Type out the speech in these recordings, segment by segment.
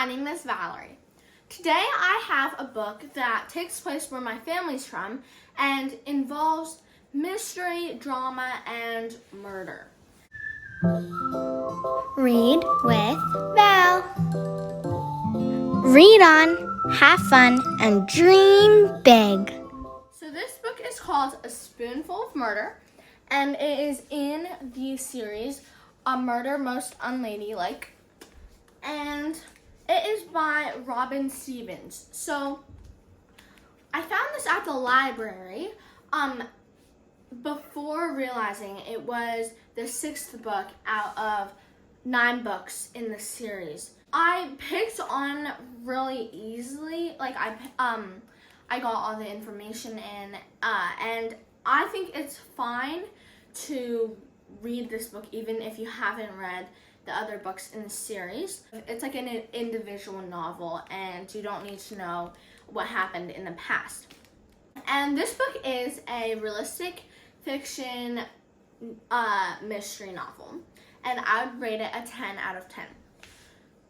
my name is Valerie. Today I have a book that takes place where my family's from and involves mystery, drama, and murder. Read with Val. Read on, have fun, and dream big. So this book is called A Spoonful of Murder, and it is in the series Murder Most Unladylike, and it is by Robin Stevens. So I found this at the library before realizing it was the 6th book out of 9 books in the series. I picked on really easily. I got all the information in, and I think it's fine to read this book even if you haven't read the other books in the series. It's like an individual novel, and you don't need to know what happened in the past. And this book is a realistic fiction mystery novel, and I would rate it a 10 out of 10.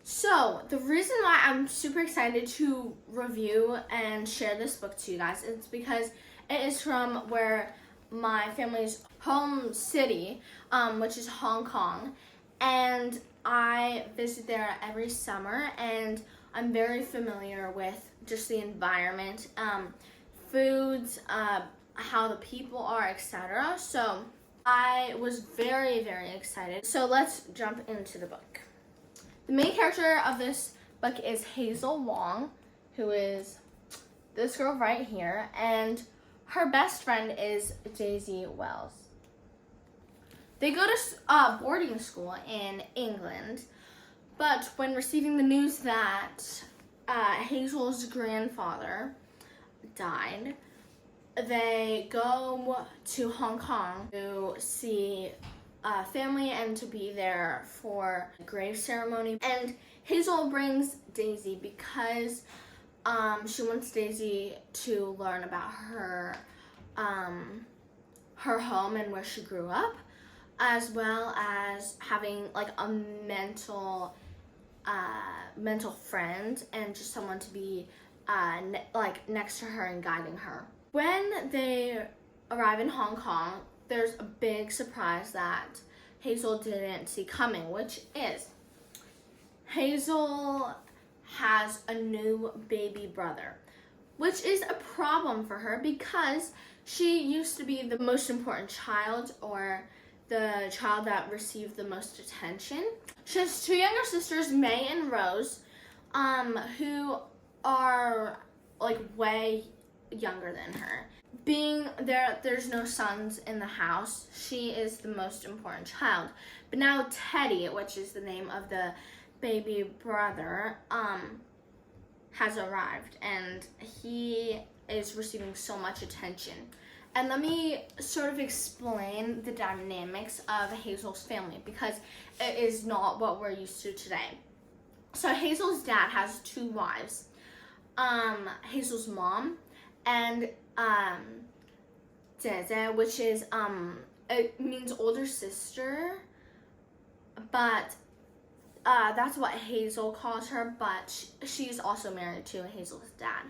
So the reason why I'm super excited to review and share this book to you guys is because it is from where my family's home city, which is Hong Kong, and I visit there every summer, and I'm very familiar with just the environment, foods, how the people are, etc. So I was very, very excited. So let's jump into the book. The main character of this book is Hazel Wong, who is this girl right here, and her best friend is Daisy Wells. They go to boarding school in England, but when receiving the news that Hazel's grandfather died, they go to Hong Kong to see family and to be there for the grave ceremony. And Hazel brings Daisy because she wants Daisy to learn about her home and where she grew up, as well as having like a mental friend and just someone to be next to her and guiding her. When they arrive in Hong Kong, there's a big surprise that Hazel didn't see coming, which is Hazel has a new baby brother, which is a problem for her because she used to be the most important child, or the child that received the most attention. She has 2 younger sisters, May and Rose, who are like way younger than her. Being there's no sons in the house, she is the most important child. But now Teddy, which is the name of the baby brother, has arrived, and he is receiving so much attention. And let me sort of explain the dynamics of Hazel's family, because it is not what we're used to today. So Hazel's dad has 2 wives, Hazel's mom and Zeze, which is it means older sister, but that's what Hazel calls her, but she's also married to Hazel's dad.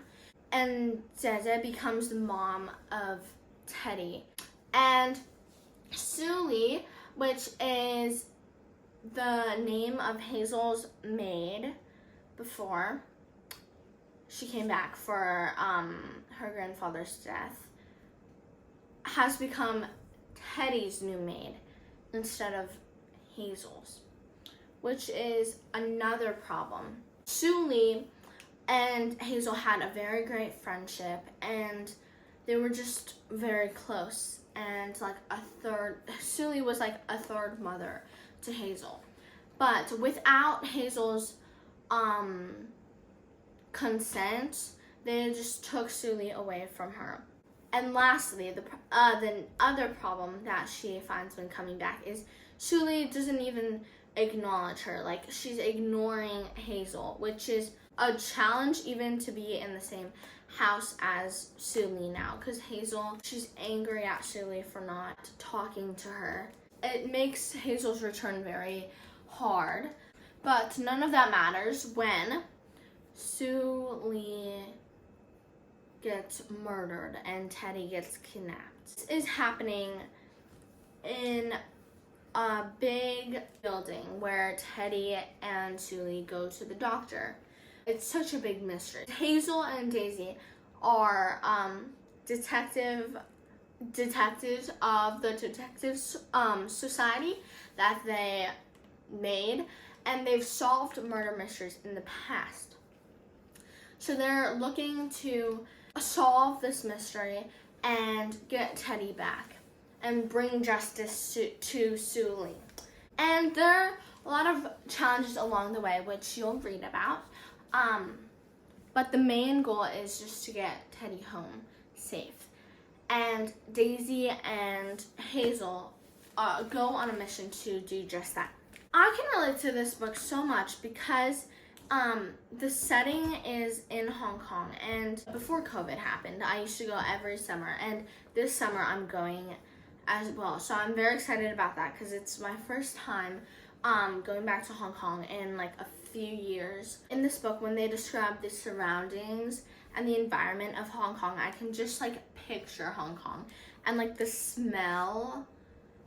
And Zeze becomes the mom of Teddy. And Suli, which is the name of Hazel's maid before she came back for her grandfather's death, has become Teddy's new maid instead of Hazel's, which is another problem. Suli and Hazel had a very great friendship, and they were just very close, and Suli was like a third mother to Hazel. But without Hazel's consent, they just took Suli away from her. And lastly, the other problem that she finds when coming back is Suli doesn't even acknowledge her. Like, she's ignoring Hazel, which is a challenge even to be in the same house as Suli now, because Hazel, she's angry at Suli for not talking to her. It makes Hazel's return very hard, but none of that matters when Sue Lee gets murdered and Teddy gets kidnapped. This is happening in a big building where Teddy and Sue Lee go to the doctor. It's such a big mystery. Hazel and Daisy are detectives of the detectives society that they made, and they've solved murder mysteries in the past. So they're looking to solve this mystery and get Teddy back and bring justice to Sue Lee. And there are a lot of challenges along the way, which you'll read about. But the main goal is just to get Teddy home safe. And Daisy and Hazel go on a mission to do just that. I can relate to this book so much because the setting is in Hong Kong, and before COVID happened, I used to go every summer, and this summer I'm going as well. So I'm very excited about that because it's my first time going back to Hong Kong in like a few years. In this book, when they describe the surroundings and the environment of Hong Kong, I can just like picture Hong Kong and like the smell.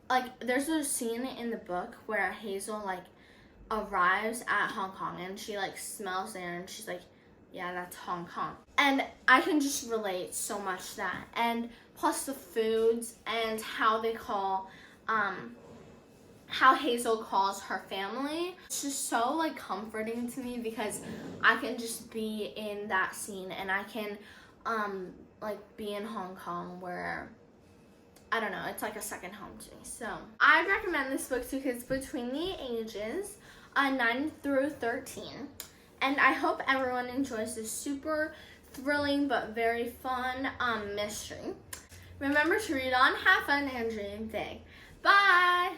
Like there's a scene in the book where Hazel like arrives at Hong Kong and she like smells there and she's like, yeah, that's Hong Kong. And I can just relate so much to that. And plus the foods and how they call, how Hazel calls her family. It's just so like comforting to me because I can just be in that scene and I can like be in Hong Kong where, I don't know, it's like a second home to me. So I'd recommend this book to kids between the ages 9 through 13. And I hope everyone enjoys this super thrilling but very fun mystery. Remember to read on, have fun, and dream big. Bye!